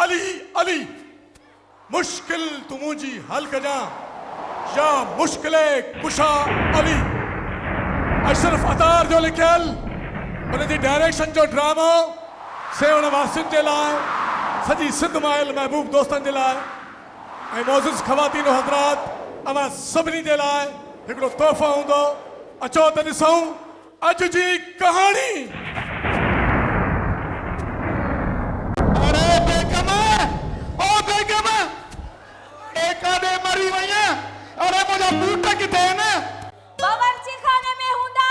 अली अली मुश्किल तू मुझी हल कजा या मुश्किल कुशा अली अशरफ अतार जो लिखियल उन जी डायरेक्शन जो ड्रामो से उन वासिन जे लाइ सजी सिंध माइल महबूब दोस्तन जे लाइ ऐं मोज़िज़ ख़वातीन हज़रात अवां सभिनी जे लाइ हिकिड़ो तोहफ़ो हूंदो। अचो त ॾिसूं अॼु जी कहाणी। अरे बेगम ओ बेगम एकादे मरी वई है। अरे मुझा बूट किथे न बावर्ची खाने में हूंदा।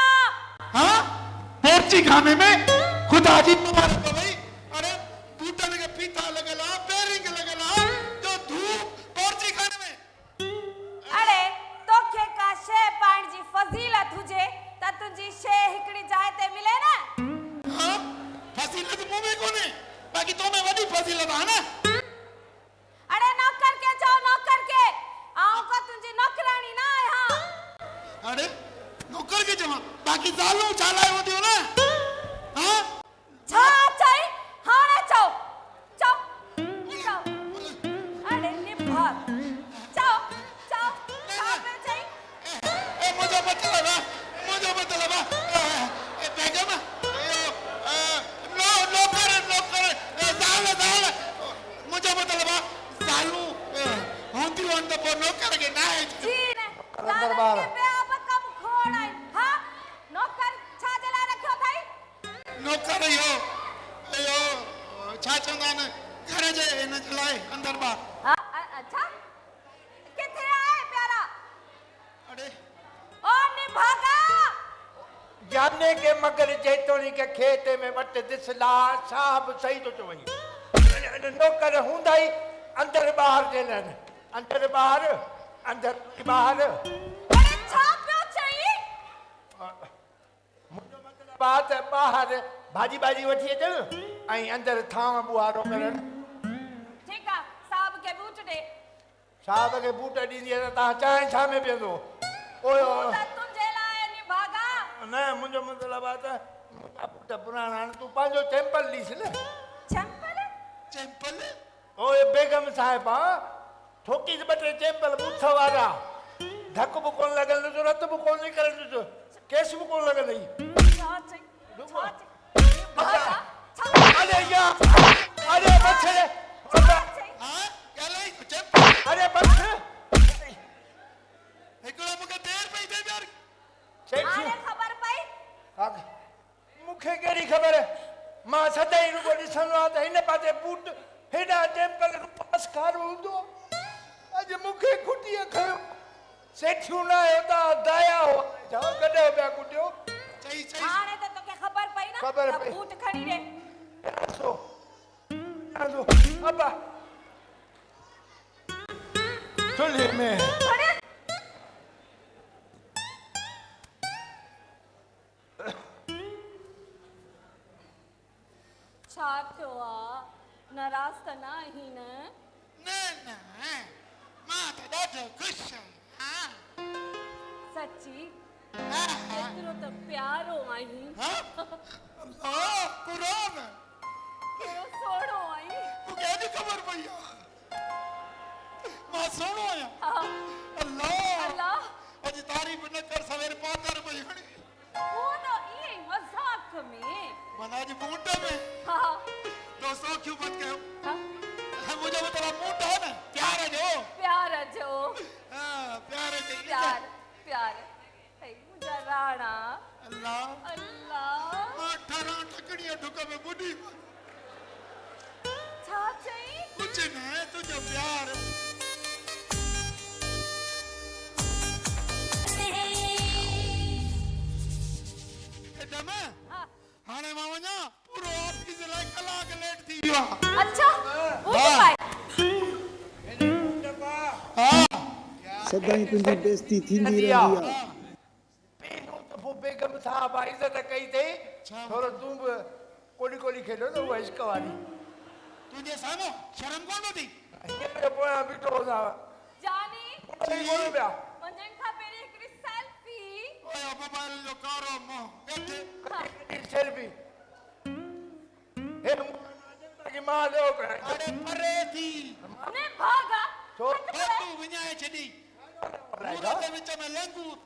हां बावर्ची खाने में खुदा जी मुबारक भई। अरे बूटन के पीता लगला बेरिंग लगला जो धूप बावर्ची खाने में। अरे तोखे का शे पाण जी फजीलत हुजे त तुजी शे हिकड़ी जाय ते मिले ना। हां फजीलत मुंह में कोने बाकी तो में वडी फजीलत है ना। अरे नौकर के जाओ नौकर के आऊं को तुजी नौकरानी ना है। हां अरे नौकर के जमा बाकी जालू चालाए होदियो ना। हां छा चाई हाने चाओ चाओ अरे निभाग चाओ चाओ पे चाई ए मुझे मतलब ए बेगम नो करे जाल मुझे मतलब जालू होंदी वन तो नौकर के ना है जी ने दरबार पे अब कम खोड़ है। हां नौकर छा जला रखो थाई नौकर यो छा चंदा न घर जे इन चलाए अंदर बार। हां अच्छा किथे आए प्यारा। अरे ओ निभागा जाने के मगर जेतोनी के खेत में वट दिसला साहब सही तो चवई नौकर हुंदा ही अंदर बाहर देलन अंदर बाहर अरे छा पियो चाहिए। मुझो मतलब बात है बाहर भाजी भाजी वठी अचन ऐं अंदर थाम बुहारो करन। ठीक है साहब के बूट दे साहब के बूट ॾींदी त तव्हां चांहि छा में पीअंदो। ओए त तुझे लाए निभागा न मुंहिंजो मतिलबु आहे त मुंहिंजा बूट पुराणा आहिनि तूं पंहिंजो चैंपल ॾीस न। चैंपल ओए बेगम साहिबा ठोकी ॿ टे चैंपल बूथ वारा धक बि कोन लॻल ॾिसो रत बि कोन निकिरल ॾिसो केस बि कोन लॻल छा चाहिए निभागा अरे यार अरे बछड़े हां गलाई चैंपल अरे बछ एकड़ो मुके देर पई दे यार आने खबर पई मूंखे कहिड़ी ख़बर मां सदाई रुगो ॾिसंदो आहियां त हिन पासे बूट हेॾा चैंपल पास कार हूंदो। अॼु मूंखे खुटीअ खयो सेठियूं न आयो त दाया हो छा गॾो पिया कुटियो। सही हाने त तोखे खबर पई ना खबर त पई। बूट खणी दे आजो अब्बा चुल्हे में अरे छा थियो आ नाराज त ना ही न। न मां त ॾाढो खुश हां सच्ची एतिरो त प्यारो आहीं। हां अल्लाह कुरान केड़ो सोणो आहीं। तोखे अॼु ख़बर पई मां सोणो आहियां। हाँ अल्लाह अल्लाह अॼु तारीफ़ न कर सवेरे पातर पई हणी वो तो ये मजाक में माना अॼु बूट में हाँ दोस्तों क्यों मत कहो। हाँ मुझे मतलब बूट हो ना प्यार जो हां प्यार के प्यार है मुझा राणा अल्लाह अल्लाह मां 18 ठकड़ियां ठुक में बुढ़ी छा चाहिए कुछ न तुझो प्यार दम हाने मां वना पूरो ऑफिस लाइ कलाक लेट थी वियो। अच्छा वो पाए सदाई तुंहिंजी बेइज्जती थींदी रहंदी आहे। बेगम साहब इज़त कई अथई थोरो तूं बि कोली कोली खेॾो न उहा इश्क वारी तुझे सामो शर्म कोन थी हीअं पोयां बीठो हुजा जानी कोन पिया वञण खां पहिरीं हिकिड़ी सेल्फी। ओए मोबाइल जो कारो मुंह वेठे सेल्फी हे ताकि मां ॾियो करे अरे परे ने भागा छो? तू विञाए छॾी पूरा ते विच में लंगूर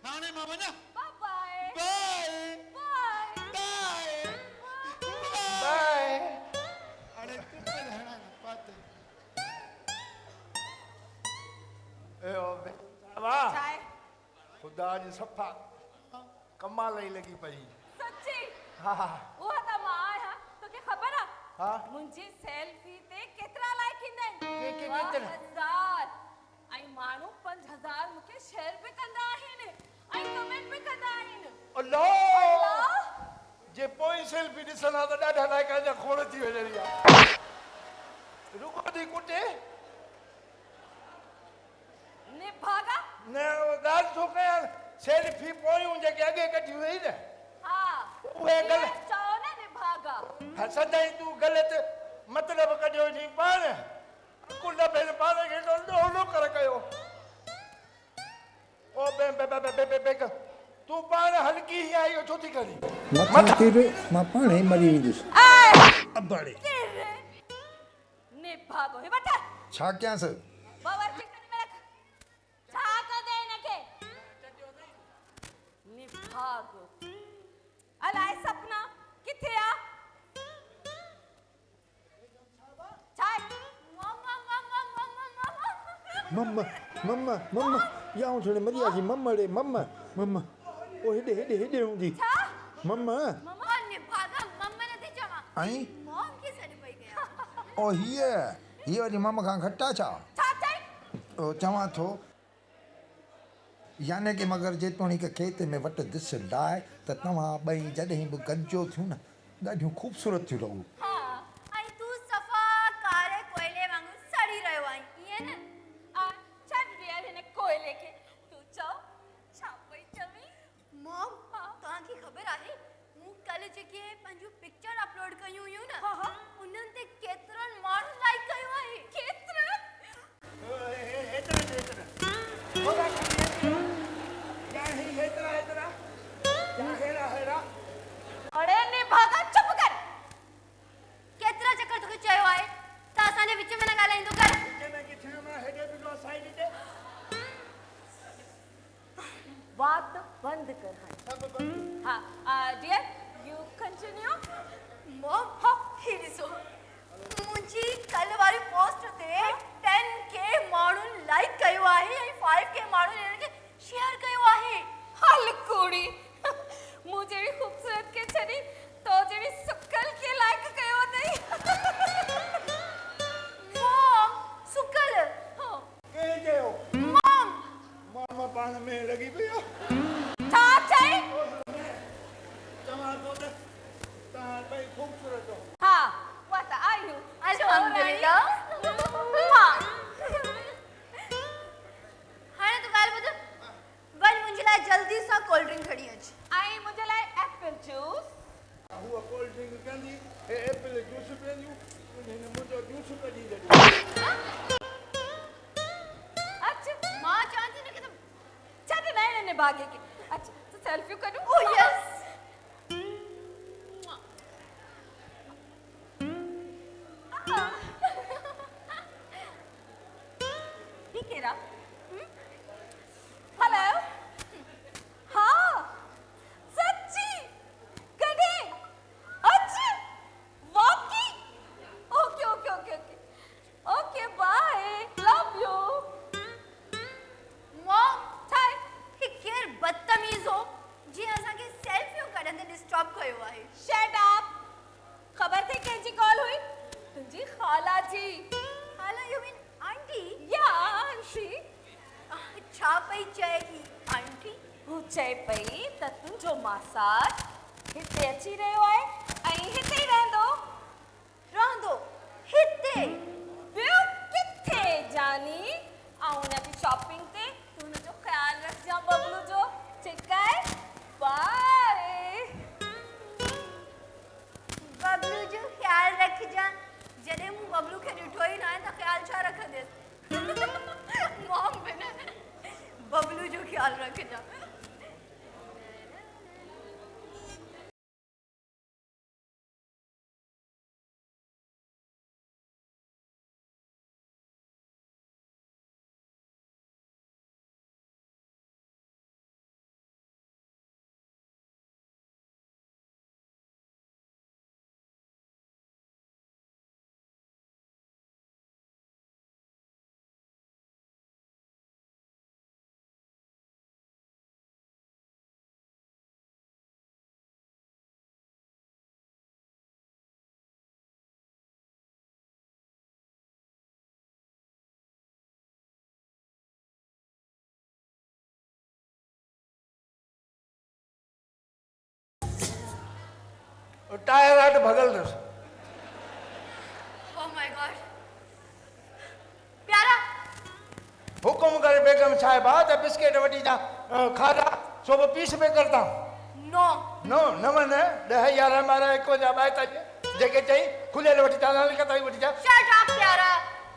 हाणे मां वञा बाय बाय बाय बाय अरे तू पे रहना ना पाते ए ओ बे वाह चाय खुदा जी सफ़ा कमाल ही लगी पई सच्ची हा हा वो त मां आया तो के खबर आ हा मुंजी सेल्फी ते केतरा लाइक इंदा केतिरा? 1000 आई मानू 5000 मुके शेयर पे कंदा आहिन आई कमेंट पे कंदा आहिन अल्लाह जे पोइ सेल्फी ॾिसंदा त ॾाढा लाइक जा खोड़ थी वञनि या रुको थी कुटे ने भागा न ॻाल्हि छो कयां सेल्फी पोयूं जेके अॻे कढी हुई न हां उहे गल चाहो ना ने भागा हा सदाई तूं ग़लति मतिलबु कढियो जी पाण कुल भेण पाण खे ॾोलो कर कयो ओ बे बे बे बे बे बे तूं पाण हल्की ही आई छो थी करी मथां तिर मां पाण ई मरी वेंदुसि ए अबाड़े तेरे ने भागो हे बटा छा कयांसि बावर चिकन में रख छा कर दे इनके ने भागो अलाए सपना किथे आ चाय मम्मा मम्मा मम्मा मम्मा मम्मा मम्मा मम्मा या थोड़े मरी आसी मम्मा रे मम्मा मम्मा ओ हेडे हूंदी छा मम्मा मम्मा ने भागा मम्मा ने दे चवा आई मॉम के सड़ पई गया ओ हीअ वरी मम्मा खां घटा छा छा चाय ओ चवां थो याने कि मगर जेतोणीक खेत में वट दिस लाइ त तव्हां ॿई जॾहिं बि गॾिजो थियूं न ॾाढियूं ख़ूबसूरत थियूं रहूं हां आई तू सफा कारे कोयले वांगु सड़ी रहियो आई ये न आ छड़ दिया ने कोयले के तू चो छापई चवी मॉम तव्हां खे ख़बर आहे मूं कल जेके पंहिंजूं पिक्चर अपलोड कयूं हुयूं न उन्हनि ते केतिरनि माण्हुनि लाइक कयो आहे केतिरनि अरे ने भागा चुप कर केतिरा चक्कर तोखे चयो आहे त असांजे विच में न ॻाल्हाईंदो कर बात बंद कर हां डियर यू कंटिन्यू मॉम ही ॾिसो मुंहिंजी कल वारी पोस्ट ते 10K माण्हुनि लाइक कयो आहे ऐं 5K माण्हुनि हिन खे शेयर कयो आहे हल कुड़ी मुझे भी खूबसूरत के छड़ी तो जेडी सुकल के लाइक कयो नहीं मॉम सुकल हो के जो मॉम मामा पाण में लगी पई था चाय तव्हां तो तव्हां ॿई ख़ूबसूरत हो हां व्हाट आर यू अल्हम्दुलिल्लाह हां हाणे तूं ॻाल्हि ॿुध वञ मुंहिंजे लाइ जल्दी सां कोल्ड ड्रिंक खणी अच आई मुझे लाए एप्पल जूस हुआ कोल्ड ड्रिंक कंदी हे एप्पल जूस पींदियूं हिन मुंहिंजो जूस कढी ॾिनो अच्छा मां चवां थी न कि तुम छड़ नहीं ने भागे के अच्छा तो सेल्फी करूं ओ यस ठीक है रा हेलो हाँ सच्ची कभी अच्छा वाकई okay okay okay okay okay bye love you mom चाय ही केर बदतमीज हो जी असांखे सेल्फियूं कढण ते डिस्टर्ब कयो आहे शट अप खबर थी कंहिंजी कॉल हुई तुंहिंजी खाला जी हाला यू मीन आंटी या आंटी छा पई चए ही आंटी हू चए पई त तुंहिंजो मासात हिते अची रहियो आहे ऐं हिते ई रहंदो हिते ॿियो किथे जानी ऐं हुनजी शॉपिंग ते तूं हुनजो ख़्यालु रखजांइ बबलू जो ठीकु आहे बाय बबलू जो ख्याल रखजां जॾहिं मूं बबलू खे ॾिठो ई न आहे त ख्याल छा रखंदसि मॉम बि न बबलू जो ख्याल रखजां टायर हाट भगल अथसि। ओह माय गॉड प्यारा हुकुम करे बेगम साहिबा त बिस्किट वठी जा खाधा सो बि 20 में करता नो नो न मन 10 11 12 51 52 जेके चई खुलियल वठी जा नाल कतई वठी जा। शट अप प्यारा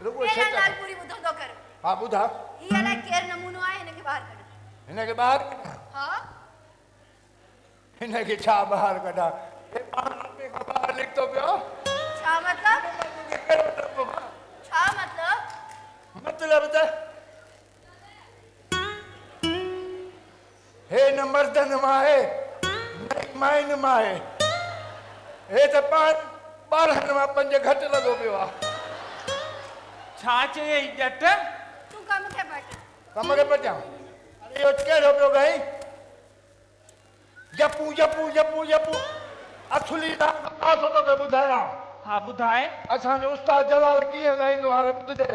रुको, मेरा shut up. नाल पूरी ॿुधंदो कर हा ॿुधा ही अलाए केर नमूनो आहे हिनखे ॿाहिरि कढ। हिनखे ॿाहिरि हा हिनखे छा ॿाहिरि कढा हे पाण आपे खां ॿाहिरि निकितो पियो। छा मतलब छा मतलब मतलब त हे न मर्दनि मां आहे न माइनि मां आहे हे त पाण 12 मां 5 घटि लॻो पियो आहे। छा चई ॼट तू कम खे पट कम खे पटियां अरे इहो कहिड़ो पियो ॻाई जपू जपू जपू जपू असली नाम तोखे ॿुधायां। हा ॿुधाए असांजो उस्ताद जलाल कीअं ॻाईंदो हाणे ॿुधजे।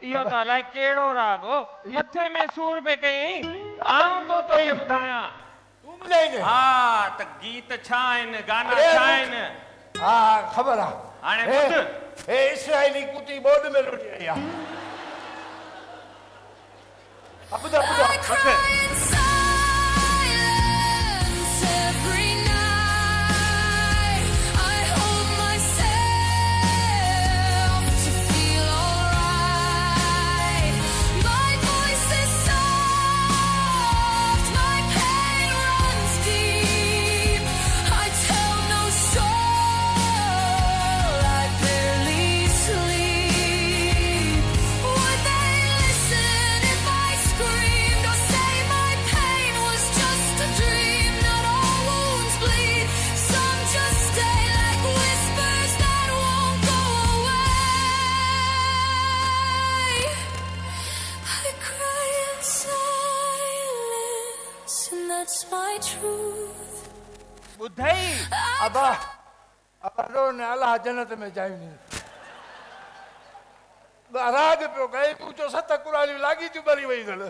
इहो त अलाए कहिड़ो राग हो मथे में सूर पे कई आऊं तो तोखे ॿुधायां। तूं ॿुधाईंदे हा त गीत छा आहिनि गाना अरे, छा आहिनि हा ख़बर आहे हाणे हे ॿुध हे इसराइली कुती बोर्ड में लुटी आई आहे। हा ॿुधा ॿुधा ॿुध Silence every night. I hold myself to feel alright. My voice is soft, my pain runs deep. I tell no soul, I barely sleep. Would they listen if I screamed or say my pain was just a dream? Not all wounds bleed, some just stay like whispers that won't go away. I cry in silence, and that's my truth. ॿुधई अबा अबा रो ने अल्लाह जन्नत में जाइनी राग पियो गए पूछो 7 कुरानी लागी जू बरी वई गल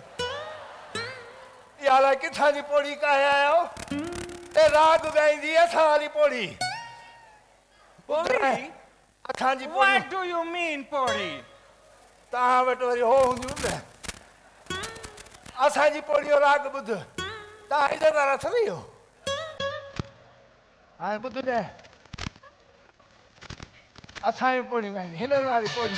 याला किथां जी पोड़ी काहे आयो ए राग गाईंदी असां वाली पोड़ी पोड़ी असां जी पोड़ी What do you mean पोड़ी तहां वटि वरी हो हूंदियूं न असां जी पोड़ी जो राग ॿुध तहां इधर रथ रही हो हाणे ॿुध ॾे असां जी पोड़ी गाईंदी हिन वारी पोड़ी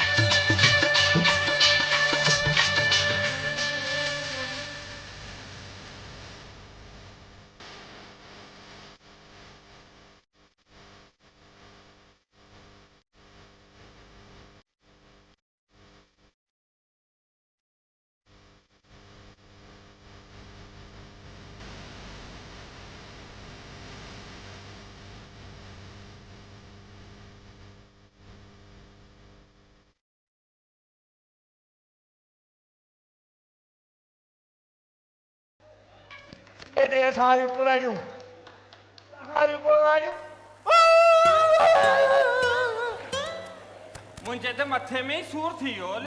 एॾे असां पुराणियूं मुंहिंजे त मथे में ई सूर थी वियो